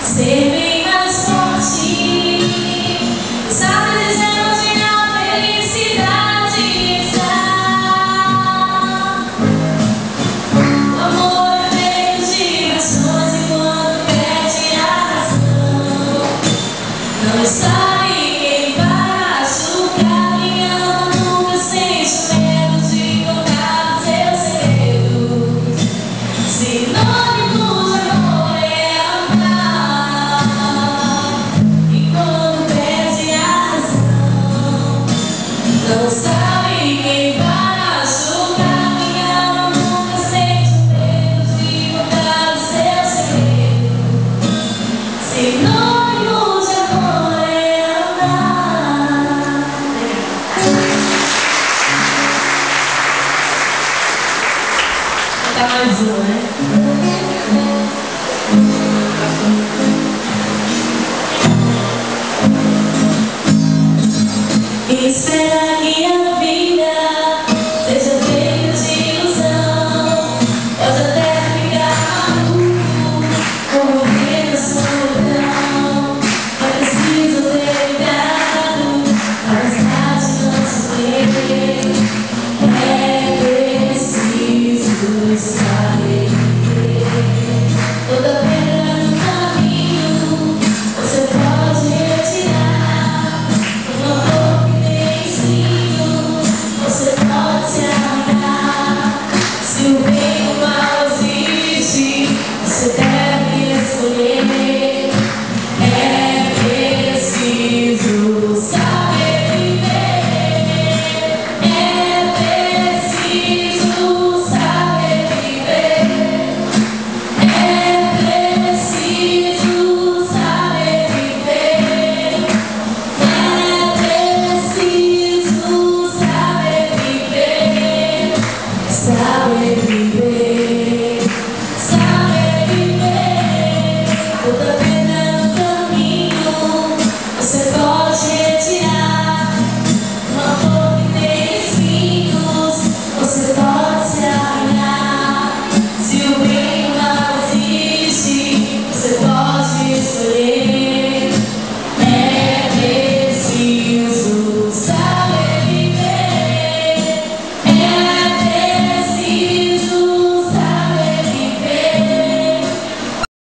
Ser bem mais forte, sabe dizer onde a felicidade está. O amor é feito de ações e quando perde a razão, não sabe quem vai machucar. Quem ama nunca sente medo de contar seus segredos. Sinônimo de amor é amar, e quando perde a razão, não sabe quem vai machucar. Quem ama nunca sente medo de contar o seu segredo. Sinônimo de amor é amar. Vou cantar mais uma, né? Espera que a vida seja feita de ilusão. Pode até ficar maluco, correr na solidão. É preciso ter cuidado para estar de não sofrer. É preciso saber viver. Toda pedra no caminho você pode retirar. Uma flor que tem espinho você pode se arrancar. Se o bem ou o mal existe, você deve escolher. É preciso saber viver. É preciso saber viver. É preciso saber viver. É preciso saber viver. Saber viver. Saber viver. Toda pedra no caminho você pode